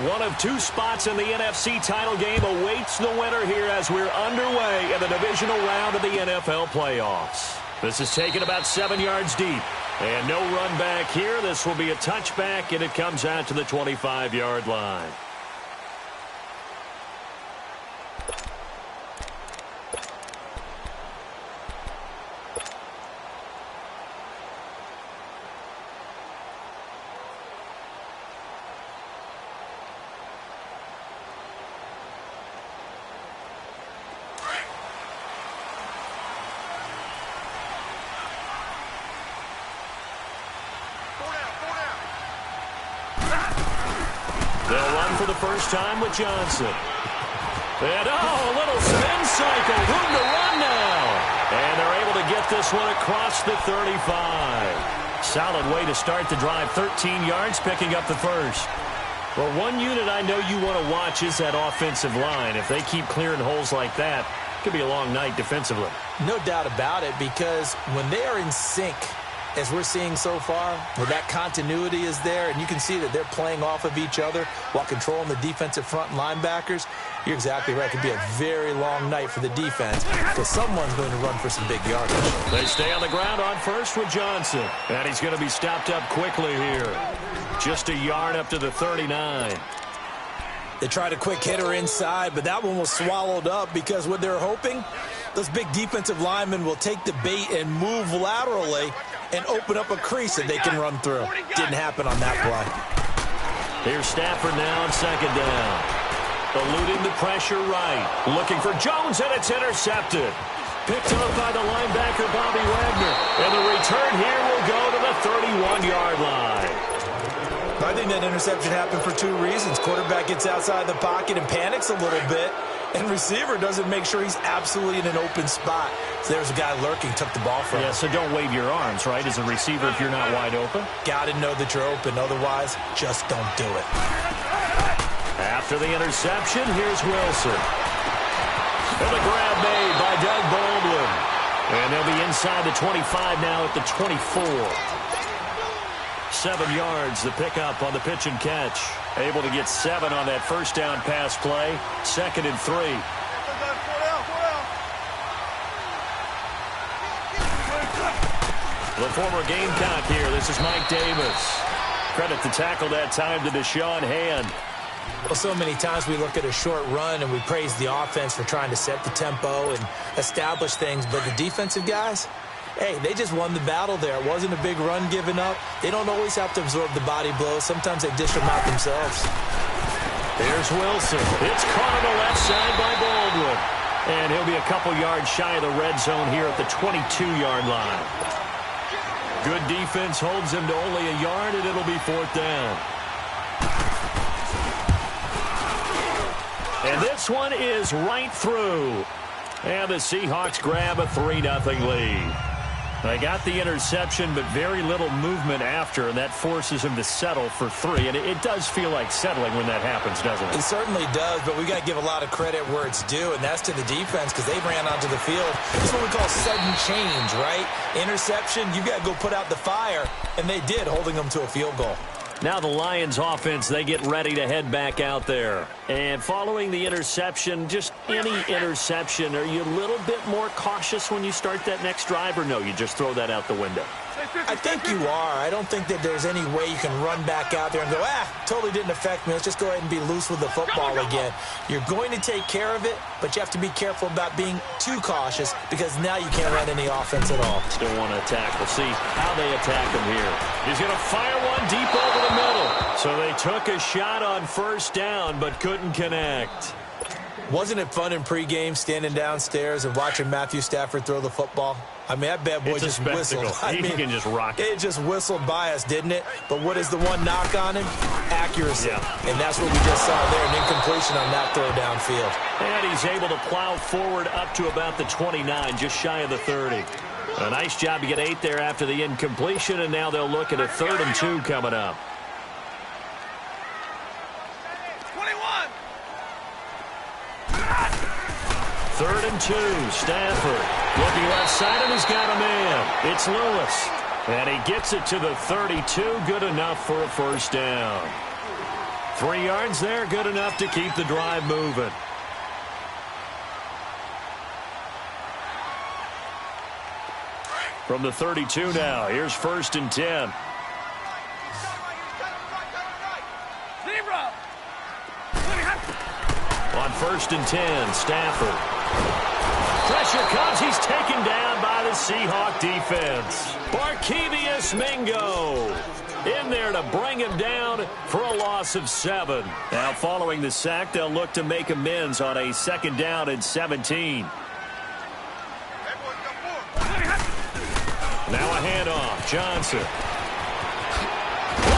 One of two spots in the NFC title game awaits the winner here as we're underway in the divisional round of the NFL playoffs. This is taken about 7 yards deep. And no run back here. This will be a touchback, and it comes out to the 25-yard line. They'll run for the first time with Johnson. And, a little spin cycle. Room to run now. And they're able to get this one across the 35. Solid way to start the drive. 13 yards, picking up the first. Well, one unit I know you want to watch is that offensive line. If they keep clearing holes like that, it could be a long night defensively. No doubt about it, because when they are in sync, as we're seeing so far, where that continuity is there, and you can see that they're playing off of each other while controlling the defensive front linebackers, you're exactly right. It could be a very long night for the defense, because someone's going to run for some big yardage. They stay on the ground on first with Johnson, and he's going to be stopped up quickly here. Just a yard up to the 39. They tried a quick hitter inside, but that one was swallowed up because what they're hoping, those big defensive linemen will take the bait and move laterally and open up a crease that they can run through. Didn't happen on that play. Here's Stafford now on second down. Eluding the pressure right. Looking for Jones, and it's intercepted. Picked up by the linebacker, Bobby Wagner. And the return here will go to the 31-yard line. I think that interception happened for two reasons. Quarterback gets outside the pocket and panics a little bit, and receiver doesn't make sure he's absolutely in an open spot. So there's a guy lurking, took the ball from him. Yeah, so don't wave your arms, right, as a receiver if you're not wide open? Got to know that you're open. Otherwise, just don't do it. After the interception, here's Wilson. And the grab made by Doug Baldwin. And they'll be inside the 25 now at the 24. 7 yards, the pickup on the pitch and catch. Able to get 7 on that first down pass play. 2nd and 3. The former Gamecock here. This is Mike Davis. Credit the tackle that time to Deshaun Hand. Well, so many times we look at a short run and we praise the offense for trying to set the tempo and establish things, but the defensive guys, hey, they just won the battle there. It wasn't a big run given up. They don't always have to absorb the body blows. Sometimes they dish them out themselves. Here's Wilson. It's caught on the left side by Baldwin. And he'll be a couple yards shy of the red zone here at the 22-yard line. Good defense holds him to only a yard, and it'll be 4th down. And this one is right through. And the Seahawks grab a 3-0 lead. They got the interception, but very little movement after, and that forces him to settle for 3. And it does feel like settling when that happens, doesn't it? It certainly does, but we got to give a lot of credit where it's due, and that's to the defense because they ran onto the field. This is what we call sudden change, right? Interception, you got to go put out the fire, and they did, holding them to a field goal. Now the Lions offense, they get ready to head back out there. And following the interception, just any interception, are you a little bit more cautious when you start that next drive, or no, you just throw that out the window? I think you are. I don't think that there's any way you can run back out there and go, totally didn't affect me. Let's just go ahead and be loose with the football again. You're going to take care of it, but you have to be careful about being too cautious because now you can't run any offense at all. Still want to attack. We'll see how they attack him here. He's going to fire one deep over the middle. So they took a shot on first down, but couldn't connect. Wasn't it fun in pregame standing downstairs and watching Matthew Stafford throw the football? I mean, that bad boy just whistled. He can just rock it. It just whistled by us, didn't it? But what is the one knock on him? Accuracy. Yeah. And that's what we just saw there, an incompletion on that throw downfield. And he's able to plow forward up to about the 29, just shy of the 30. A nice job to get 8 there after the incompletion, and now they'll look at a 3rd and 2 coming up. 3rd and 2, Stafford looking left side, and he's got a man. It's Lewis. And he gets it to the 32. Good enough for a first down. 3 yards there, good enough to keep the drive moving. From the 32 now, here's 1st and 10. On 1st and 10, Stafford. Pressure comes. He's taken down by the Seahawk defense. Barkevious Mingo in there to bring him down for a loss of 7. Now following the sack, they'll look to make amends on a 2nd down and 17. Now a handoff. Johnson. Look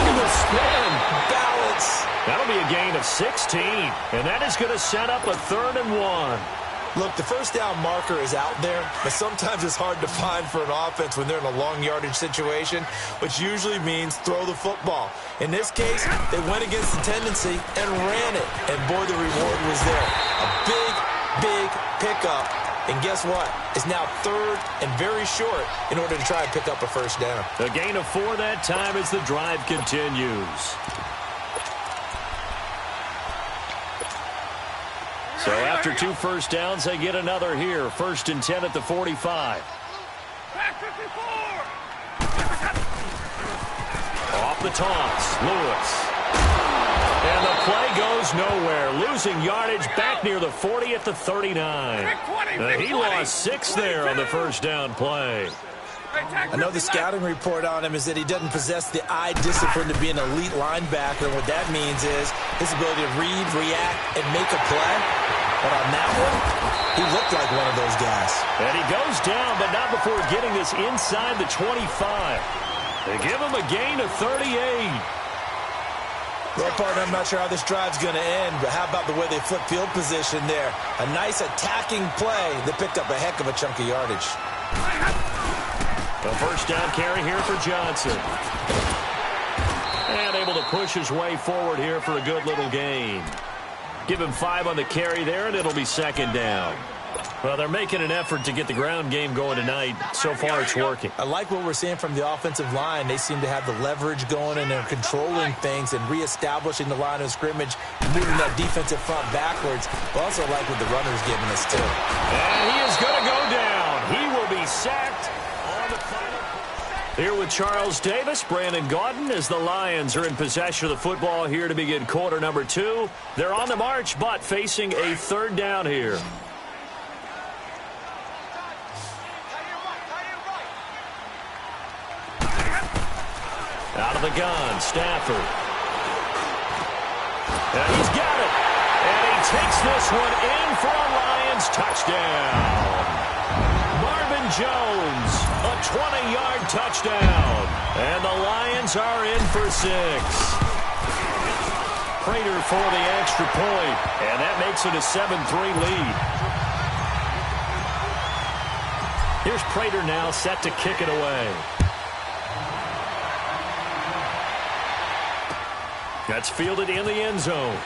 at the spin. Balance. That'll be a gain of 16. And that is going to set up a 3rd and 1. Look, the first down marker is out there, but sometimes it's hard to find for an offense when they're in a long yardage situation, which usually means throw the football. In this case, they went against the tendency and ran it. And, boy, the reward was there. A big, big pickup. And guess what? It's now 3rd and very short in order to try and pick up a first down. A gain of 4 that time as the drive continues. So after 2 first downs, they get another here. 1st and 10 at the 45. Off the toss, Lewis. And the play goes nowhere. Losing yardage back near the 40 at the 39. He lost 6 there on the first down play. I know the scouting report on him is that he doesn't possess the eye discipline to be an elite linebacker. What that means is his ability to read, react, and make a play. But on that one, he looked like one of those guys. And he goes down, but not before getting this inside the 25. They give him a gain of 38. Well, partner, I'm not sure how this drive's going to end, but how about the way they flip field position there? A nice attacking play that picked up a heck of a chunk of yardage. The first down carry here for Johnson. And able to push his way forward here for a good little gain. Give him 5 on the carry there, and it'll be 2nd down. Well, they're making an effort to get the ground game going tonight. So far, it's working. I like what we're seeing from the offensive line. They seem to have the leverage going, and they're controlling things and reestablishing the line of scrimmage, moving that defensive front backwards. But also like what the runner's giving us, too. And he is going to go down. He will be sacked on the final. Here with Charles Davis, Brandon Gaudin, as the Lions are in possession of the football here to begin quarter number 2. They're on the march, but facing a 3rd down here. Out of the gun, Stafford. And he's got it. And he takes this one in for a Lions touchdown. Marvin Jones, a 20-yard touchdown. And the Lions are in for 6. Prater for the extra point. And that makes it a 7-3 lead. Here's Prater now set to kick it away. That's fielded in the end zone.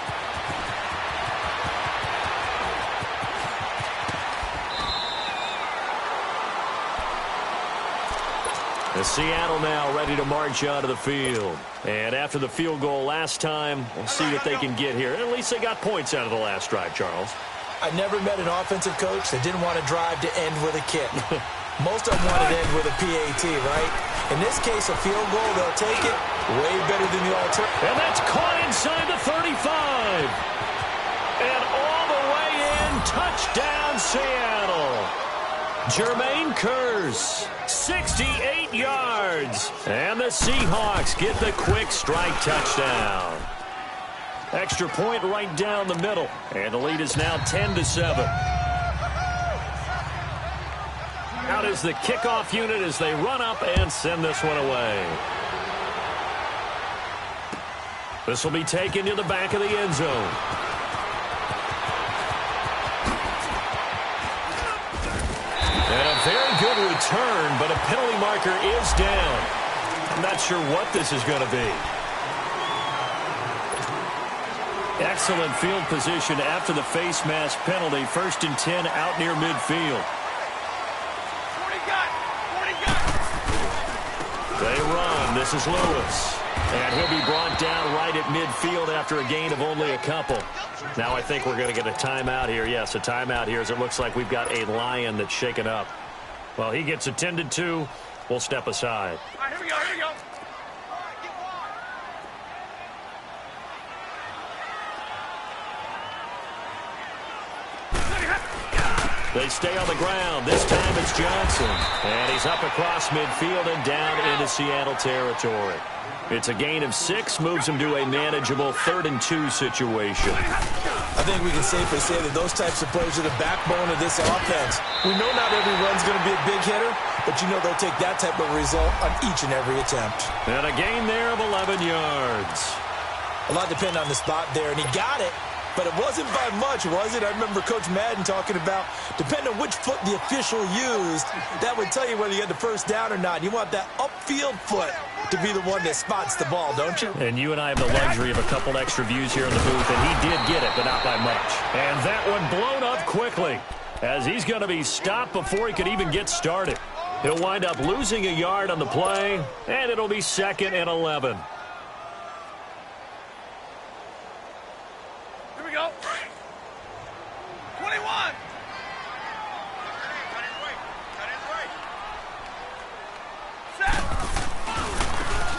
The Seattle now ready to march onto the field. And after the field goal last time, we'll see what they can get here. At least they got points out of the last drive, Charles. I never met an offensive coach that didn't want to drive to end with a kick. Most of them want to end with a PAT, right? In this case, a field goal, they'll take it. Way better than the alternative. And that's caught inside the 35. And all the way in, touchdown Seattle. Jermaine Kearse, 68 yards. And the Seahawks get the quick strike touchdown. Extra point right down the middle. And the lead is now 10-7. Out is the kickoff unit as they run up and send this one away. This will be taken to the back of the end zone. And a very good return, but a penalty marker is down. I'm not sure what this is going to be. Excellent field position after the face mask penalty. 1st and 10 out near midfield. This is Lewis. And he'll be brought down right at midfield after a gain of only a couple. Now I think we're going to get a timeout here. Yes, a timeout here as it looks like we've got a Lion that's shaken up. Well, he gets attended to. We'll step aside. All right, here we go, here we go. They stay on the ground. This time it's Johnson. And he's up across midfield and down into Seattle territory. It's a gain of 6, moves him to a manageable 3rd and 2 situation. I think we can safely say that those types of plays are the backbone of this offense. We know not every run's going to be a big hitter, but you know they'll take that type of result on each and every attempt. And a gain there of 11 yards. A lot depend on the spot there, and he got it. But it wasn't by much, was it? I remember Coach Madden talking about, depending on which foot the official used, that would tell you whether you had the first down or not. You want that upfield foot to be the one that spots the ball, don't you? And you and I have the luxury of a couple extra views here in the booth, and he did get it, but not by much. And that one blown up quickly, as he's going to be stopped before he could even get started. He'll wind up losing a yard on the play, and it'll be 2nd and 11. Go. 21.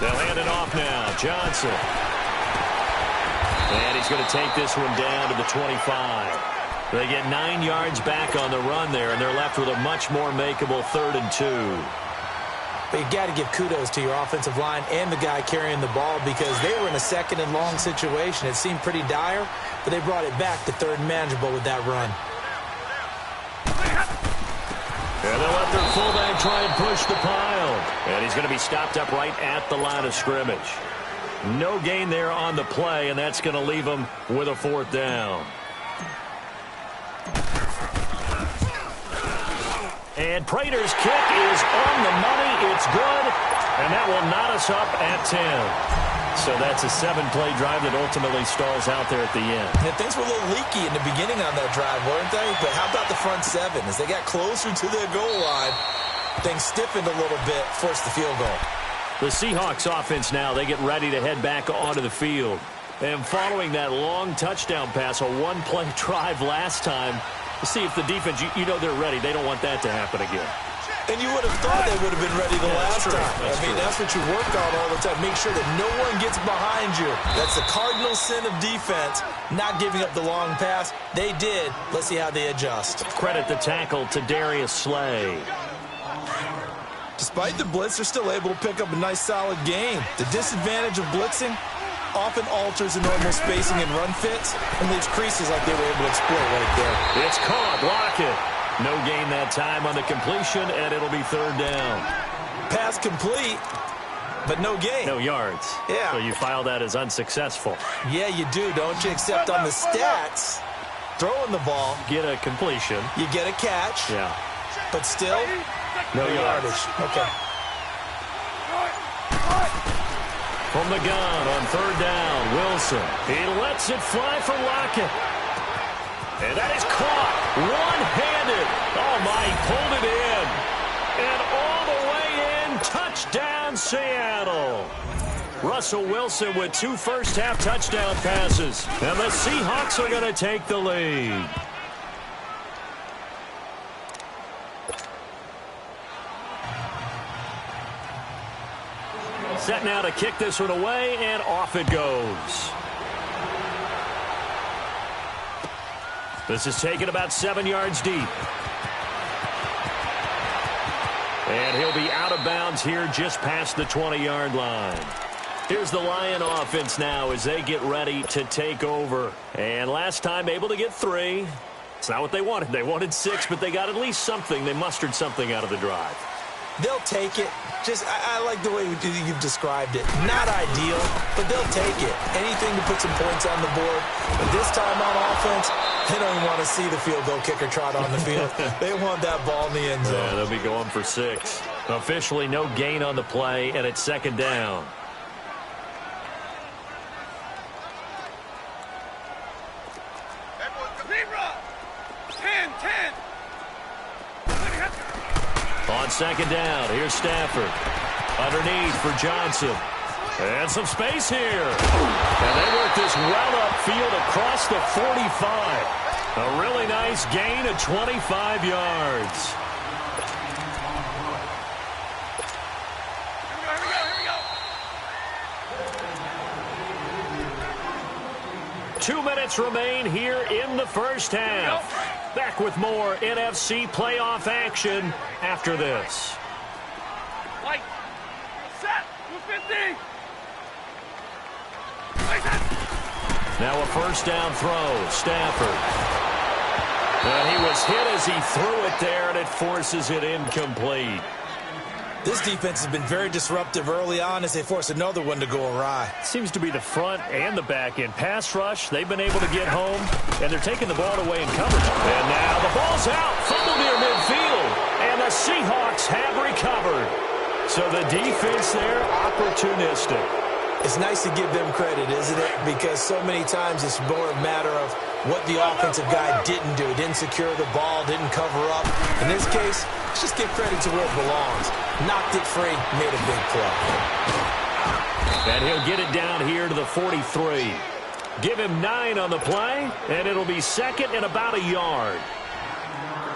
They'll hand it off now. Johnson. And he's going to take this one down to the 25. They get 9 yards back on the run there, and they're left with a much more makeable 3rd and 2. But you got to give kudos to your offensive line and the guy carrying the ball because they were in a 2nd and long situation. It seemed pretty dire, but they brought it back to 3rd and manageable with that run. And they'll let their fullback try and push the pile. And he's going to be stopped up right at the line of scrimmage. No gain there on the play, and that's going to leave them with a 4th down. And Prater's kick is on the money. It's good. And that will knot us up at 10. So that's a 7-play drive that ultimately stalls out there at the end. And things were a little leaky in the beginning on that drive, weren't they? But how about the front 7? As they got closer to their goal line, things stiffened a little bit, forced the field goal. The Seahawks offense now, they get ready to head back onto the field. And following that long touchdown pass, a 1-play drive last time, see if the defense, you know they're ready. They don't want that to happen again. And you would have thought they would have been ready the last time. That's what you work on all the time. Make sure that no one gets behind you. That's the cardinal sin of defense, not giving up the long pass. They did. Let's see how they adjust. Credit the tackle to Darius Slay. Despite the blitz, they're still able to pick up a nice, solid gain. The disadvantage of blitzing often alters the normal spacing and run fits and leaves creases like they were able to exploit right there. It's caught. Lockett. No gain that time on the completion, and it'll be 3rd down. Pass complete, but no gain. No yards. Yeah. So you file that as unsuccessful. Yeah, you do, don't you? Except on the stats, throwing the ball. Get a completion. You get a catch. Yeah. But still, no yardage. Okay. From the gun on 3rd down, Wilson. He lets it fly for Lockett. And that is caught. One-handed. Oh, my, he pulled it in. And all the way in, touchdown, Seattle. Russell Wilson with 2 first-half touchdown passes. And the Seahawks are going to take the lead. Set now to kick this one away, and off it goes. This is taken about 7 yards deep. And he'll be out of bounds here just past the 20-yard line. Here's the Lion offense now as they get ready to take over. And last time able to get 3. It's not what they wanted. They wanted 6, but they got at least something. They mustered something out of the drive. They'll take it. I like the way you've described it. Not ideal, but they'll take it. Anything to put some points on the board. But this time on offense, they don't even want to see the field goal kicker trot on the field. They want that ball in the end zone. Yeah, they'll be going for 6. Officially no gain on the play, and it's 2nd down. On 2nd down, here's Stafford. Underneath for Johnson. And some space here. And they work this well upfield across the 45. A really nice gain of 25 yards. Here we go. 2 minutes remain here in the first half. Back with more NFC playoff action after this. Light. Set. 250. Now a first down throw. Stafford. And he was hit as he threw it there, and it forces it incomplete. This defense has been very disruptive early on as they force another one to go awry. Seems to be the front and the back end. Pass rush, they've been able to get home, and they're taking the ball away in coverage. And now the ball's out. Fumble near midfield. And the Seahawks have recovered. So the defense there, opportunistic. It's nice to give them credit, isn't it? Because so many times it's more a matter of what the offensive guy didn't do. Didn't secure the ball, didn't cover up. In this case, let's just give credit to where it belongs. Knocked it free, made a big play. And he'll get it down here to the 43. Give him 9 on the play, and it'll be second and about a yard.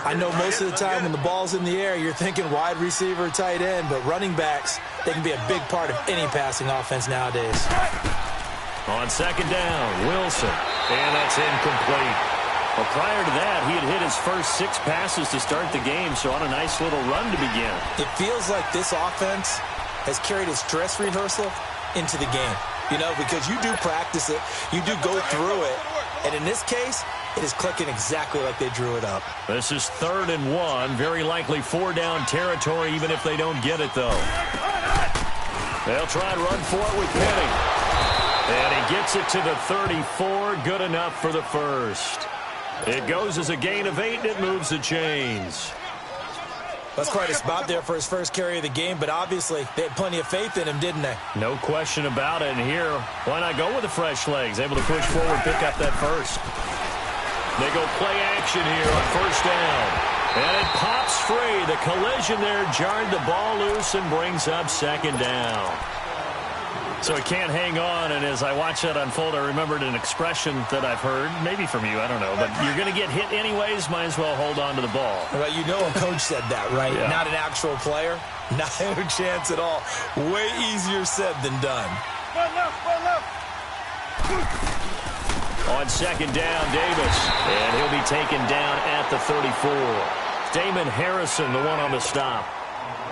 I know most of the time when the ball's in the air, you're thinking wide receiver, tight end, but running backs, they can be a big part of any passing offense nowadays. On second down, Wilson. And that's incomplete. Well, prior to that, he had hit his first 6 passes to start the game, so on a nice little run to begin. It feels like this offense has carried its dress rehearsal into the game. You know, because you do practice it, you do go through it, and in this case, it is clicking exactly like they drew it up. This is 3rd and 1. Very likely 4-down territory, even if they don't get it, though. They'll try and run for it with Penny. And he gets it to the 34. Good enough for the first. It goes as a gain of 8, and it moves the chains. That's quite a spot there for his first carry of the game, but obviously they had plenty of faith in him, didn't they? No question about it. And here, why not go with the fresh legs? Able to push forward, pick up that first. They go play action here on first down. And it pops free. The collision there jarred the ball loose and brings up second down. So he can't hang on, and as I watch that unfold, I remembered an expression that I've heard, maybe from you, I don't know, but you're going to get hit anyways, might as well hold on to the ball. Well, you know a coach said that, right? Yeah. Not an actual player. Not a chance at all. Way easier said than done. On second down, Davis, and he'll be taken down at the 34. Damon Harrison, the one on the stop.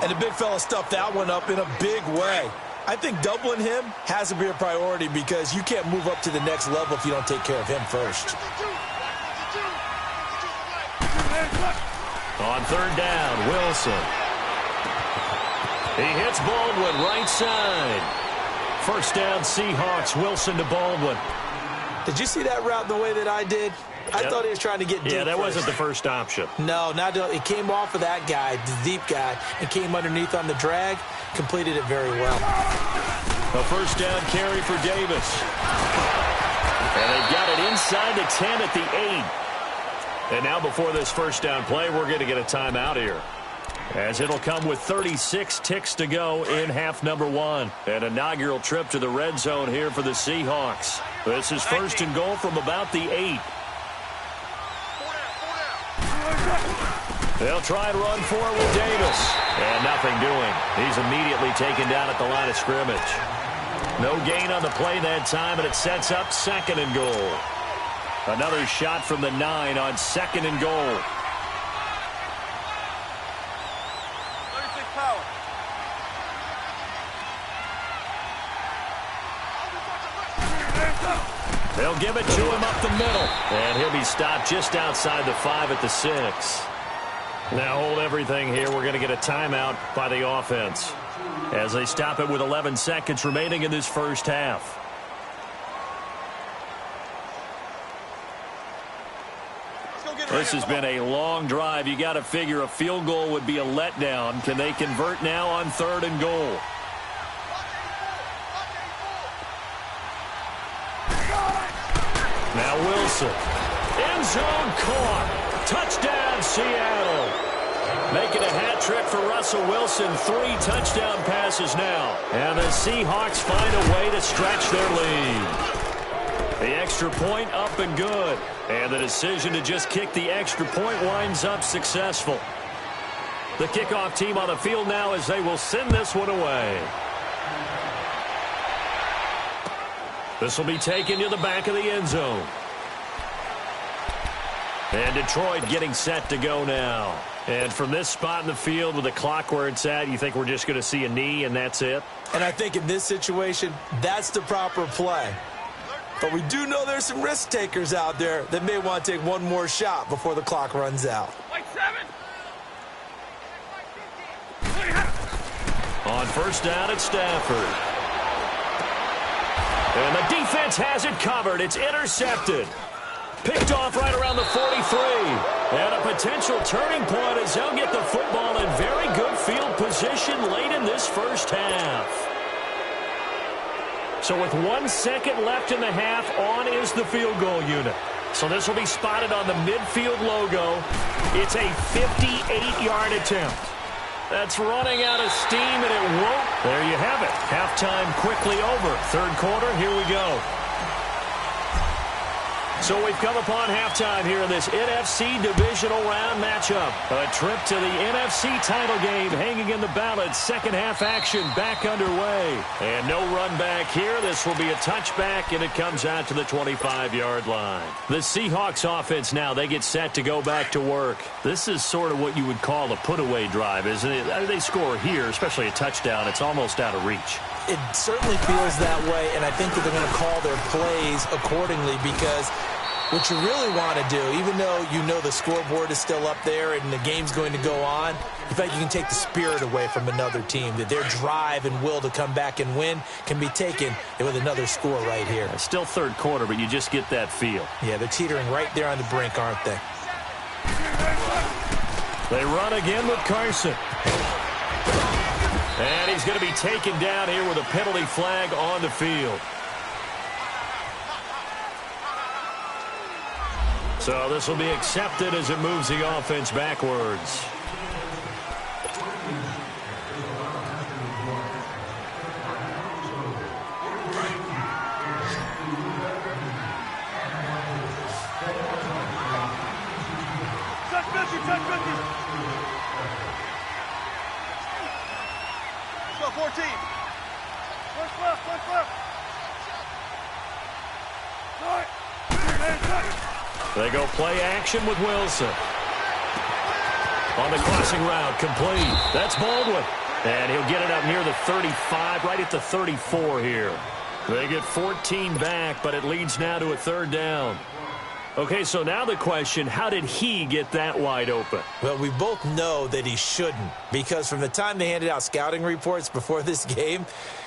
And the big fella stuffed that one up in a big way. I think doubling him has to be a priority because you can't move up to the next level if you don't take care of him first. On third down, Wilson. He hits Baldwin right side. First down, Seahawks. Wilson to Baldwin. Did you see that route the way that I did? I thought he was trying to get deep. Yeah, that first. wasn't the first option. No, it came off of that guy, the deep guy, and came underneath on the drag. Completed it very well. A first down carry for Davis. And they got it inside the 10 at the 8. And now before this first down play, we're going to get a timeout here. As it'll come with 36 ticks to go in half number 1. An inaugural trip to the red zone here for the Seahawks. This is first and goal from about the 8. They'll try and run for it with Davis. And nothing doing. He's immediately taken down at the line of scrimmage. No gain on the play that time, and it sets up second and goal. Another shot from the 9 on second and goal. 36 power. They'll give it to him up the middle. And he'll be stopped just outside the 5 at the 6. Now hold everything here. We're going to get a timeout by the offense as they stop it with 11 seconds remaining in this first half. This has been a long drive. You got to figure a field goal would be a letdown. Can they convert now on third and goal? Now Wilson. End zone caught. Touchdown, Seattle. Make it a hat trick for Russell Wilson. 3 touchdown passes now. And the Seahawks find a way to stretch their lead. The extra point up and good. And the decision to just kick the extra point winds up successful. The kickoff team on the field now as they will send this one away. This will be taken to the back of the end zone. And Detroit getting set to go now. And from this spot in the field with the clock where it's at, you think we're just going to see a knee and that's it? And I think in this situation, that's the proper play. But we do know there's some risk takers out there that may want to take one more shot before the clock runs out. Like 7. On first down, it's Stafford. And the defense has it covered. It's intercepted. Picked off right around the 43. And a potential turning point as they'll get the football in very good field position late in this first half. So with 1 second left in the half, on is the field goal unit. So this will be spotted on the midfield logo. It's a 58-yard attempt. That's running out of steam, and it won't. There you have it. Halftime quickly over. Third quarter, here we go. So we've come upon halftime here in this NFC Divisional Round matchup. A trip to the NFC title game hanging in the balance. Second half action back underway. And no run back here. This will be a touchback, and it comes out to the 25-yard line. The Seahawks offense now, they get set to go back to work. This is sort of what you would call a put-away drive, isn't it? They score here, especially a touchdown. It's almost out of reach. It certainly feels that way, and I think that they're going to call their plays accordingly because what you really want to do, even though you know the scoreboard is still up there and the game's going to go on, in fact, you can take the spirit away from another team, that their drive and will to come back and win can be taken with another score right here. It's still third quarter, but you just get that feel. Yeah, they're teetering right there on the brink, aren't they? They run again with Carson. And he's going to be taken down here with a penalty flag on the field. So this will be accepted as it moves the offense backwards. Touch 50, touch 50. Let's go, 14. Push left, push left. Start. They go play action with Wilson. On the crossing route, complete. That's Baldwin. And he'll get it up near the 35, right at the 34 here. They get 14 back, but it leads now to a third down. Okay, so now the question, how did he get that wide open? Well, we both know that he shouldn't, because from the time they handed out scouting reports before this game,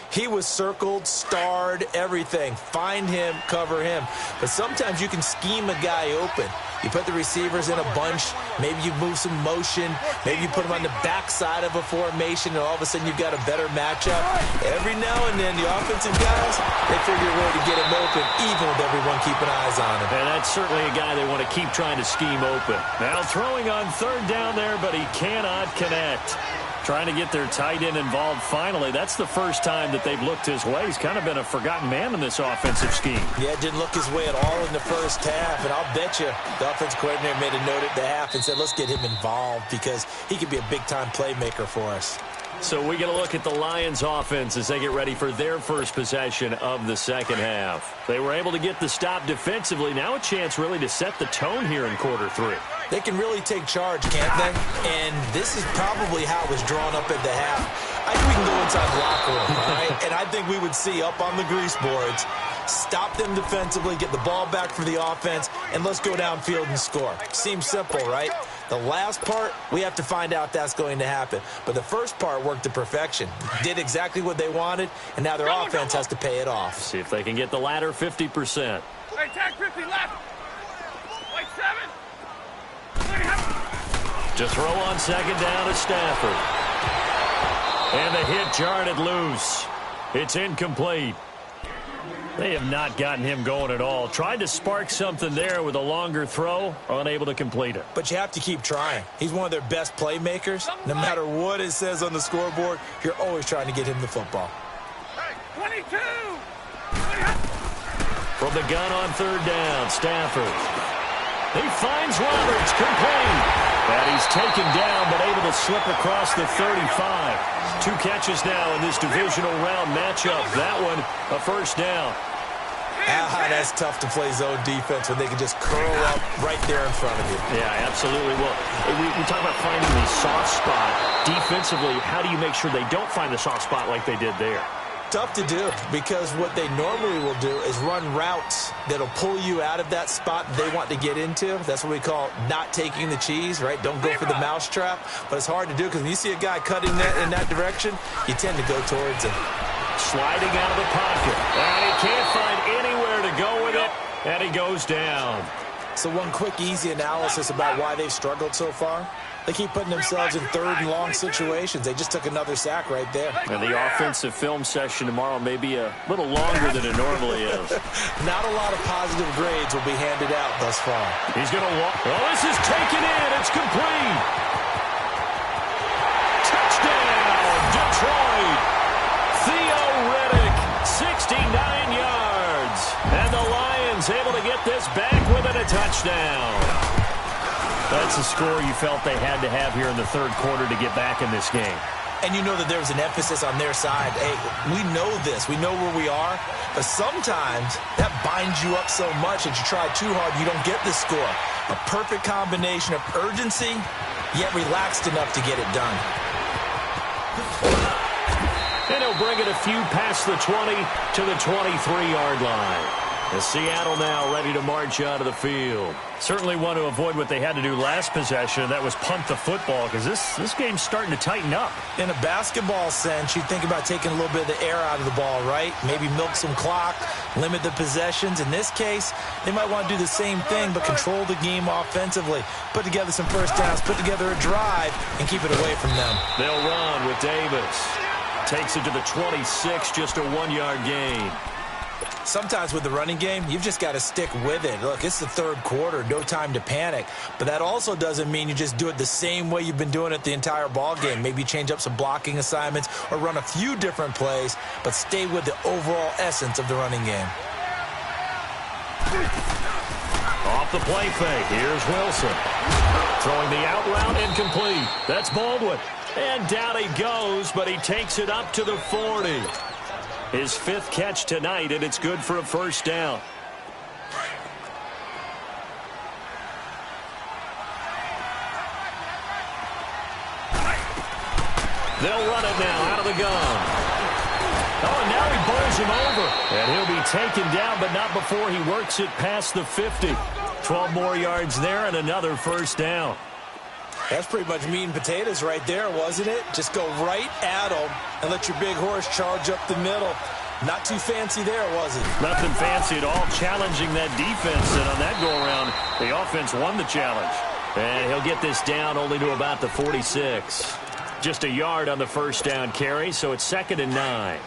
he was circled, starred, everything. Find him, cover him. But sometimes you can scheme a guy open. You put the receivers in a bunch. Maybe you move some motion. Maybe you put them on the backside of a formation, and all of a sudden you've got a better matchup. Every now and then, the offensive guys, they figure a way to get him open, even with everyone keeping eyes on him. And that's certainly a guy they want to keep trying to scheme open. Now throwing on third down there, but he cannot connect. Trying to get their tight end involved finally. That's the first time that they've looked his way. He's kind of been a forgotten man in this offensive scheme. Yeah, it didn't look his way at all in the first half. And I'll bet you the offensive coordinator made a note at the half and said, let's get him involved because he could be a big-time playmaker for us. So we get a look at the Lions offense as they get ready for their first possession of the second half. They were able to get the stop defensively. Now a chance really to set the tone here in quarter three. They can really take charge, can't they? And this is probably how it was drawn up at the half. I think we can go inside the locker room, all right? And I think we would see up on the grease boards, stop them defensively, get the ball back for the offense, and let's go downfield and score. Seems simple, right? The last part, we have to find out that's going to happen. But the first part worked to perfection. Did exactly what they wanted, and now their offense has to pay it off. See if they can get the latter 50%. Hey, tag 50 left. Like 7. To throw on second down to Stafford. And the hit jarred it loose. It's incomplete. They have not gotten him going at all. Tried to spark something there with a longer throw, unable to complete it. But you have to keep trying. He's one of their best playmakers. No matter what it says on the scoreboard, you're always trying to get him the football. 22! From the gun on third down, Stafford. He finds Roberts, complete. And he's taken down, but able to slip across the 35. 2 catches now in this divisional round matchup. That one, a first down. That's tough to play zone defense when they can just curl up right there in front of you. Yeah, absolutely. Well, we talk about finding the soft spot. Defensively, how do you make sure they don't find the soft spot like they did there? Tough to do, because what they normally will do is run routes that'll pull you out of that spot they want to get into. That's what we call not taking the cheese, right? Don't go for the mousetrap. But it's hard to do because when you see a guy cutting that in that direction, you tend to go towards him. Sliding out of the pocket. And he can't find anywhere to go with it, and he goes down. So one quick, easy analysis about why they've struggled so far. They keep putting themselves in third and long situations. They just took another sack right there. And the offensive film session tomorrow may be a little longer than it normally is. Not a lot of positive grades will be handed out thus far. He's going to walk. Oh, this is taken in. It's complete. Touchdown, Detroit. Theo Riddick, 69 yards. And the Lions able to get this back within a touchdown. That's a score you felt they had to have here in the third quarter to get back in this game. And you know that there was an emphasis on their side. Hey, we know this. We know where we are. But sometimes that binds you up so much that you try too hard, you don't get the score. A perfect combination of urgency, yet relaxed enough to get it done. And he'll bring it a few past the 20 to the 23-yard line. As Seattle now ready to march out of the field. Certainly want to avoid what they had to do last possession. That was punt the football, because this game's starting to tighten up. In a basketball sense, you think about taking a little bit of the air out of the ball, right? Maybe milk some clock, limit the possessions. In this case, they might want to do the same thing, but control the game offensively. Put together some first downs, put together a drive, and keep it away from them. They'll run with Davis. Takes it to the 26, just a 1-yard gain. Sometimes with the running game, you've just got to stick with it. Look, it's the third quarter, no time to panic. But that also doesn't mean you just do it the same way you've been doing it the entire ball game. Maybe change up some blocking assignments or run a few different plays, but stay with the overall essence of the running game. Off the play fake, here's Wilson. Throwing the out route incomplete. That's Baldwin. And down he goes, but he takes it up to the 40. His 5th catch tonight, and it's good for a first down. They'll run it now out of the gun. Oh, and now he bowls him over. And he'll be taken down, but not before he works it past the 50. 12 more yards there and another first down. That's pretty much meat and potatoes right there, wasn't it? Just go right at them and let your big horse charge up the middle. Not too fancy there, was it? Nothing fancy at all, challenging that defense. And on that go-around, the offense won the challenge. And he'll get this down only to about the 46. Just a yard on the first down carry, so it's 2nd and 9.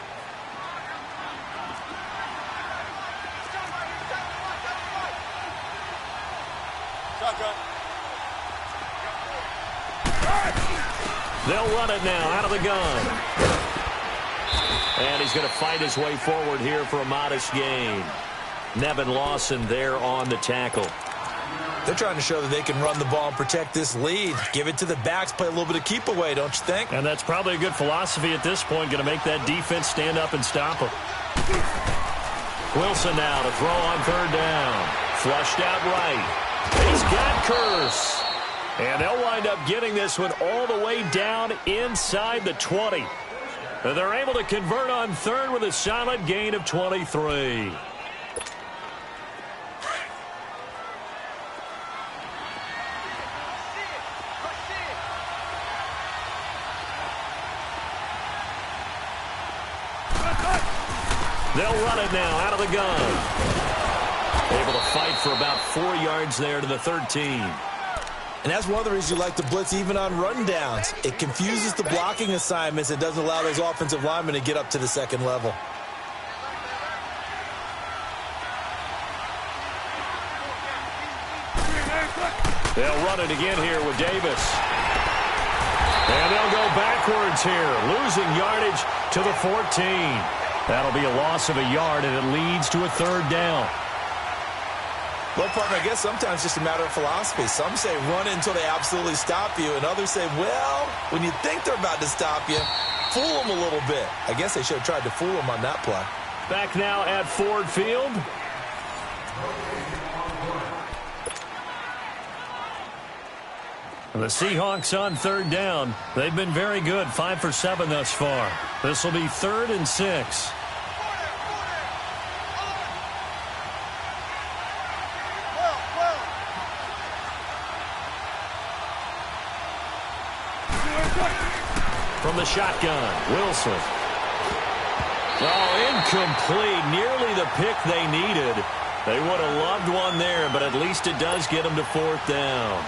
They'll run it now out of the gun. And he's going to fight his way forward here for a modest gain. Nevin Lawson there on the tackle. They're trying to show that they can run the ball and protect this lead. Give it to the backs, play a little bit of keep away, don't you think? And that's probably a good philosophy at this point, going to make that defense stand up and stop him. Wilson now to throw on third down. Flushed out right. He's got Curse. And they'll wind up getting this one all the way down inside the 20. And they're able to convert on third with a solid gain of 23. They'll run it now out of the gun. Able to fight for about 4 yards there to the 13. And that's one of the reasons you like to blitz even on rundowns. It confuses the blocking assignments and doesn't allow those offensive linemen to get up to the second level. They'll run it again here with Davis. And they'll go backwards here, losing yardage to the 14. That'll be a loss of a yard, and it leads to a third down. Well, partner, I guess sometimes it's just a matter of philosophy. Some say run it until they absolutely stop you, and others say, well, when you think they're about to stop you, fool them a little bit. I guess they should have tried to fool them on that play. Back now at Ford Field. The Seahawks on third down. They've been very good, 5 for 7 thus far. This will be 3rd and 6. From the shotgun, Wilson. Oh, incomplete. Nearly the pick they needed. They would have loved one there, but at least it does get them to 4th down.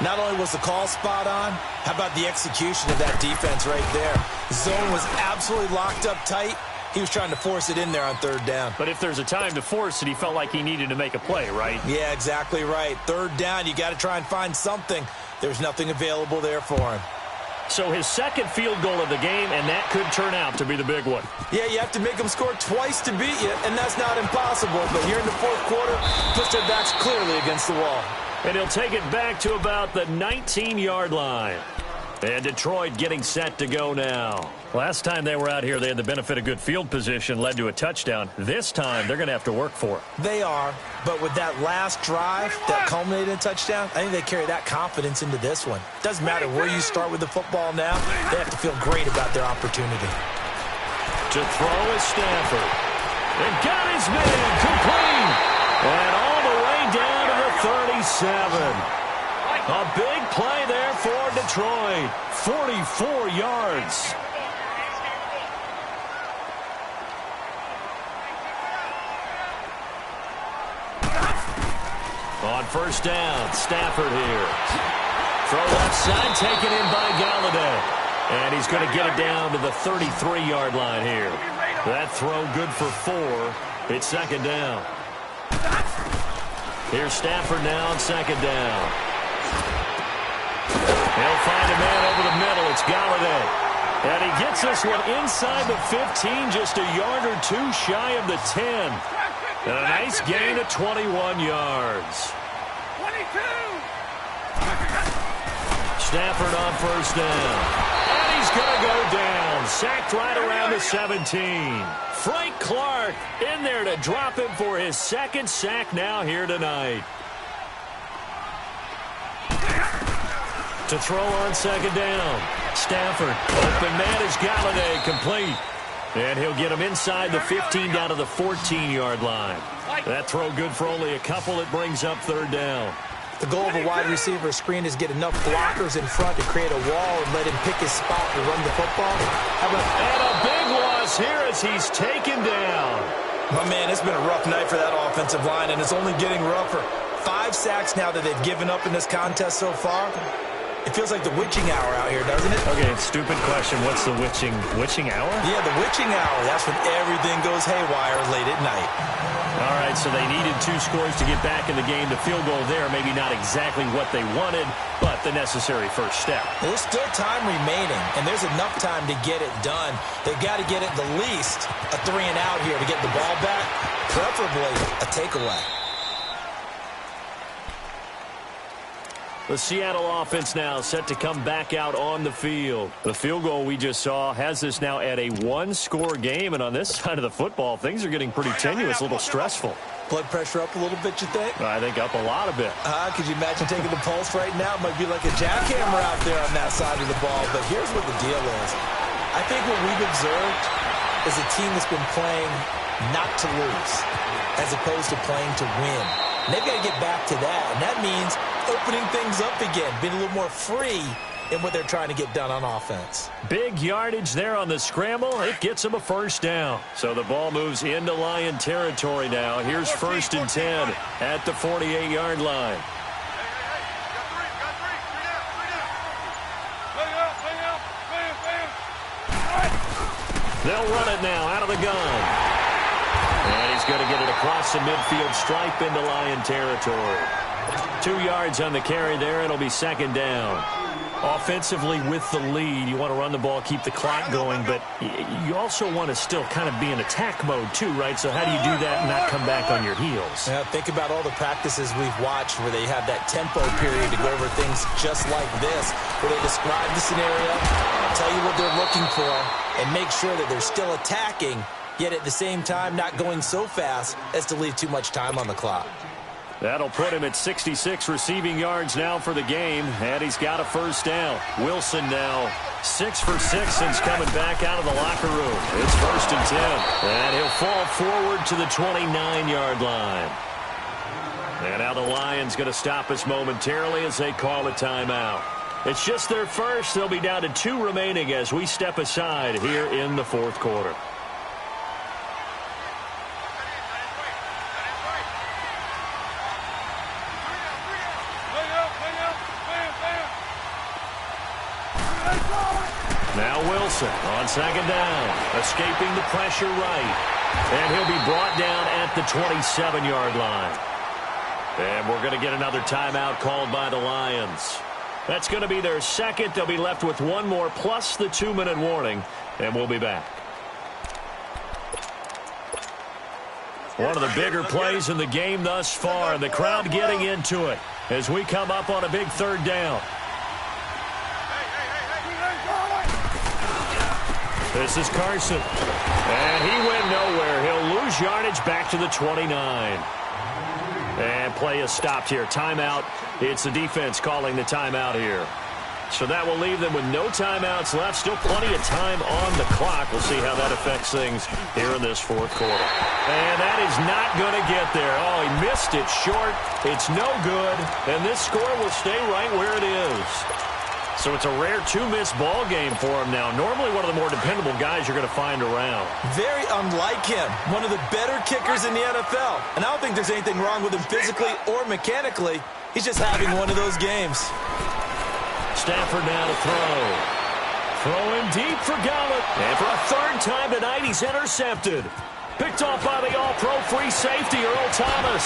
Not only was the call spot on, how about the execution of that defense right there? The zone was absolutely locked up tight. He was trying to force it in there on 3rd down. But if there's a time to force it, he felt like he needed to make a play, right? Yeah, exactly right. 3rd down, you got to try and find something. There's nothing available there for him. So his second field goal of the game, and that could turn out to be the big one. Yeah, you have to make them score twice to beat you, and that's not impossible. But here in the 4th quarter, push their backs clearly against the wall. And he'll take it back to about the 19-yard line. And Detroit getting set to go now. Last time they were out here, they had the benefit of good field position, led to a touchdown. This time, they're going to have to work for it. They are, but with that last drive that culminated in a touchdown, I think they carry that confidence into this one. Doesn't matter where you start with the football now, they have to feel great about their opportunity. To throw is Stafford. And got his man complete. And all the way down to the 37. A big play there for Detroit. 44 yards. On 1st down, Stafford here. Throw left side, taken in by Galladay. And he's going to get it down to the 33-yard line here. That throw good for 4. It's 2nd down. Here's Stafford now on 2nd down. He'll find a man over the middle. It's Galladay. And he gets this one inside the 15, just a yard or 2 shy of the 10. And a nice gain of 21 yards. 22. Stafford on 1st down. And he's going to go down. Sacked right around the 17. Frank Clark in there to drop him for his 2nd sack now here tonight. To throw on 2nd down. Stafford. Open man is Galladay, complete. And he'll get him inside the 15 down to the 14-yard line. That throw good for only a couple. It brings up 3rd down. The goal of a wide receiver screen is get enough blockers in front to create a wall and let him pick his spot to run the football. And a big loss here as he's taken down. My man, it's been a rough night for that offensive line, and it's only getting rougher. 5 sacks now that they've given up in this contest so far. It feels like the witching hour out here, doesn't it? Okay, stupid question. What's the witching hour? Yeah, the witching hour. That's when everything goes haywire late at night. All right, so they needed 2 scores to get back in the game. The field goal there, maybe not exactly what they wanted, but the necessary first step. There's still time remaining, and there's enough time to get it done. They've got to get at the least a 3 and out here to get the ball back, preferably a takeaway. The Seattle offense now set to come back out on the field. The field goal we just saw has us now at a 1-score game, and on this side of the football, things are getting pretty tenuous, a little stressful. Blood pressure up a little bit, you think? I think up a lot of bit. Could you imagine taking the pulse right now? It might be like a jackhammer out there on that side of the ball, but here's what the deal is. I think what we've observed is a team that's been playing not to lose as opposed to playing to win. And they've got to get back to that, and that means opening things up again, being a little more free in what they're trying to get done on offense. Big yardage there on the scramble. It gets them a 1st down. So the ball moves into Lion territory now. Here's 1st and 10 at the 48-yard line. They'll run it now out of the gun. And he's going to get it across the midfield stripe into Lion territory. 2 yards on the carry there. It'll be second down. Offensively with the lead, you want to run the ball, keep the clock going, but you also want to still kind of be in attack mode too, right? So how do you do that and not come back on your heels? Yeah, think about all the practices we've watched where they have that tempo period to go over things just like this, where they describe the scenario, tell you what they're looking for, and make sure that they're still attacking, yet at the same time not going so fast as to leave too much time on the clock. That'll put him at 66 receiving yards now for the game, and he's got a first down. Wilson now 6 for 6 since coming back out of the locker room. It's 1st and 10, and he'll fall forward to the 29-yard line. And now the Lions going to stop us momentarily as they call a timeout. It's just their first. They'll be down to 2 remaining as we step aside here in the 4th quarter. Now Wilson on second down, escaping the pressure right. And he'll be brought down at the 27-yard line. And we're going to get another timeout called by the Lions. That's going to be their second. They'll be left with 1 more plus the 2-minute warning, and we'll be back. One of the bigger plays in the game thus far, and the crowd getting into it as we come up on a big 3rd down. This is Carson. And he went nowhere. He'll lose yardage back to the 29. And play is stopped here. Timeout. It's the defense calling the timeout here. So that will leave them with no timeouts left. Still plenty of time on the clock. We'll see how that affects things here in this 4th quarter. And that is not going to get there. Oh, he missed it short. It's no good. And this score will stay right where it is. So it's a rare 2-miss ball game for him now. Normally one of the more dependable guys you're going to find around. Very unlike him. One of the better kickers in the NFL. And I don't think there's anything wrong with him physically or mechanically. He's just having one of those games. Stafford now to throw. Throwing deep for Gallup. And for a 3rd time tonight, he's intercepted. Picked off by the all-pro free safety, Earl Thomas.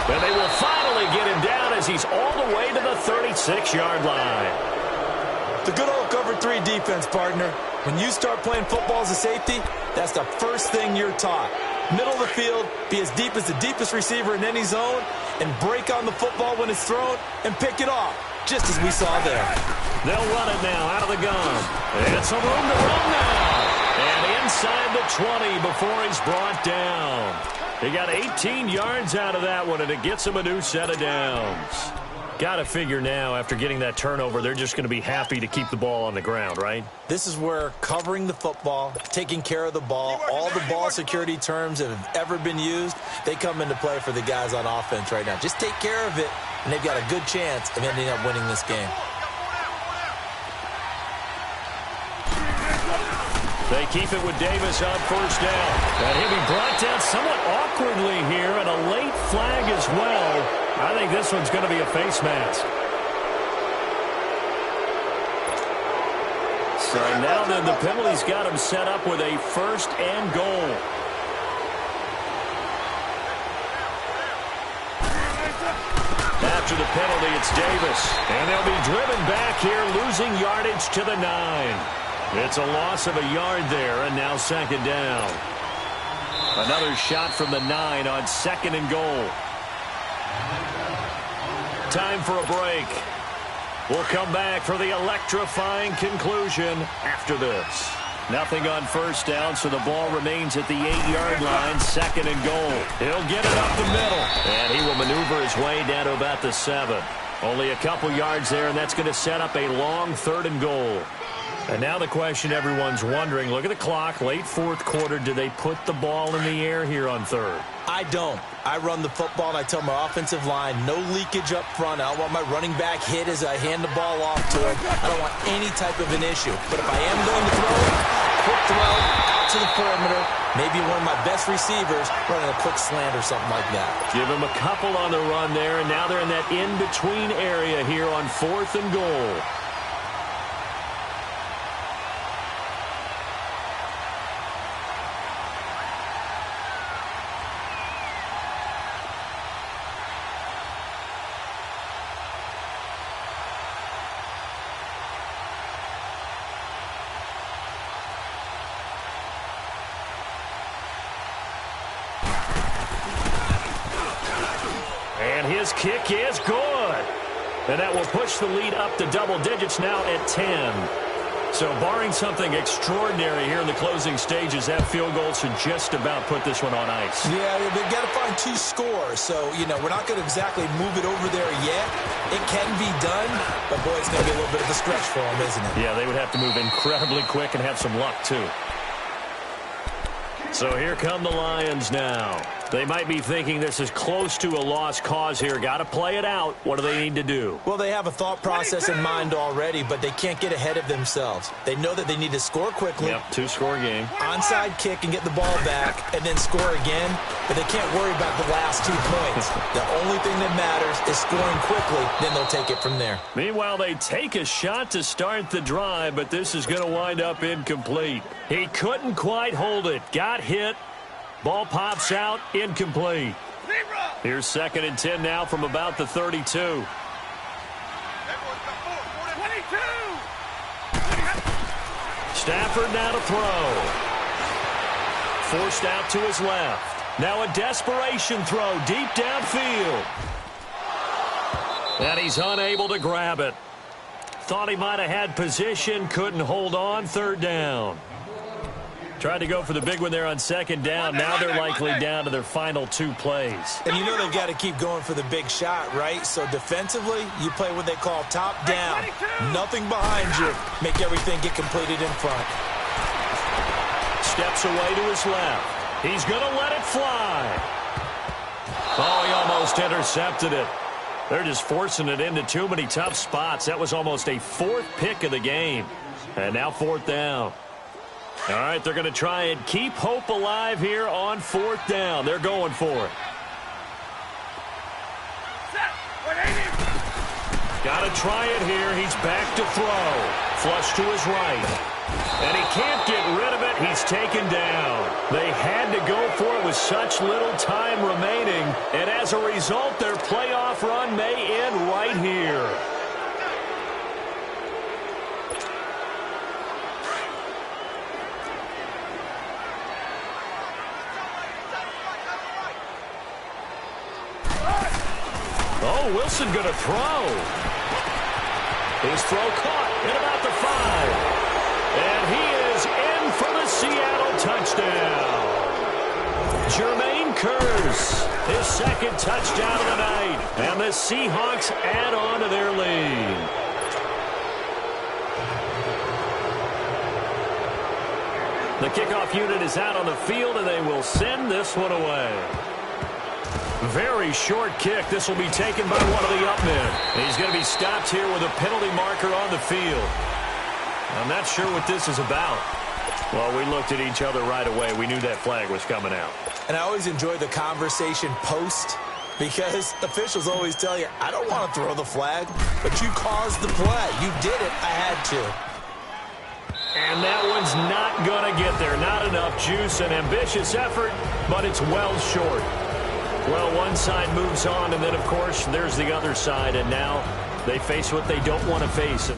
And they will finally get him down as he's all the way to the 36-yard line. The good old cover 3 defense, partner. When you start playing football as a safety, that's the first thing you're taught. Middle of the field, be as deep as the deepest receiver in any zone, and break on the football when it's thrown and pick it off, just as we saw there. They'll run it now out of the gun. And some room to run now. And inside the 20 before he's brought down. He got 18 yards out of that one, and it gets him a new set of downs. Got to figure now, after getting that turnover, they're just going to be happy to keep the ball on the ground, right? This is where covering the football, taking care of the ball, all the ball security terms that have ever been used, they come into play for the guys on offense right now. Just take care of it, and they've got a good chance of ending up winning this game. They keep it with Davis on 1st down. And he'll be brought down somewhat awkwardly here, and a late flag as well. I think this one's going to be a face mask. So now then the penalty's got him set up with a 1st and goal. After the penalty, it's Davis. And they'll be driven back here, losing yardage to the 9. It's a loss of a yard there, and now 2nd down. Another shot from the 9 on 2nd and goal. Time for a break. We'll come back for the electrifying conclusion after this. Nothing on 1st down, so the ball remains at the 8-yard line, 2nd and goal. He'll get it up the middle, and he will maneuver his way down to about the 7. Only a couple yards there, and that's going to set up a long 3rd and goal. And now the question everyone's wondering, look at the clock, late 4th quarter, do they put the ball in the air here on 3rd? I don't. I run the football, and I tell my offensive line, no leakage up front. I don't want my running back hit as I hand the ball off to him. I don't want any type of an issue. But if I am going to throw it, quick throw, out to the perimeter, maybe one of my best receivers running a quick slant or something like that. Give him a couple on the run there, and now they're in that in-between area here on 4th and goal. his kick is good. And that will push the lead up to double digits now at 10. So barring something extraordinary here in the closing stages, that field goal should just about put this one on ice. Yeah, they've got to find 2 scores. So, we're not going to exactly move it over there yet. It can be done, but, boy, it's going to be a little bit of a stretch for them, isn't it? Yeah, they would have to move incredibly quick and have some luck, too. So here come the Lions now. They might be thinking this is close to a lost cause here. Got to play it out. What do they need to do? Well, they have a thought process in mind already, but they can't get ahead of themselves. They know that they need to score quickly. Yep, 2-score game. Onside kick and get the ball back and then score again, but they can't worry about the last 2 points. The only thing that matters is scoring quickly, then they'll take it from there. Meanwhile, they take a shot to start the drive, but this is going to wind up incomplete. He couldn't quite hold it. Got hit. Ball pops out, incomplete. Here's 2nd and 10 now from about the 32. Stafford now to throw. Forced out to his left. Now a desperation throw deep downfield. And he's unable to grab it. Thought he might have had position, couldn't hold on, 3rd down. Tried to go for the big one there on 2nd down. Now they're likely down to their final 2 plays. And they've got to keep going for the big shot, right? So defensively, you play what they call top down. Nothing behind you. Make everything get completed in front. Steps away to his left. He's going to let it fly. Oh, he almost intercepted it. They're just forcing it into too many tough spots. That was almost a 4th pick of the game. And now 4th down. All right, they're going to try and keep hope alive here on 4th down. They're going for it. Got to try it here. He's back to throw. Flush to his right. And he can't get rid of it. He's taken down. They had to go for it with such little time remaining. And as a result, their playoff run may end right here. Oh, Wilson going to throw. His throw caught at about the 5. And he is in for the Seattle touchdown. Jermaine Kearse, his 2nd touchdown of the night. And the Seahawks add on to their lead. The kickoff unit is out on the field, and they will send this one away. Very short kick. This will be taken by one of the up men. He's going to be stopped here with a penalty marker on the field. I'm not sure what this is about. Well, we looked at each other right away. We knew that flag was coming out. And I always enjoy the conversation post because officials always tell you, I don't want to throw the flag, but you caused the play. You did it. I had to. And that one's not going to get there. Not enough juice. An ambitious effort, but it's well short. Well, one side moves on, and then, of course, there's the other side, and now they face what they don't want to face.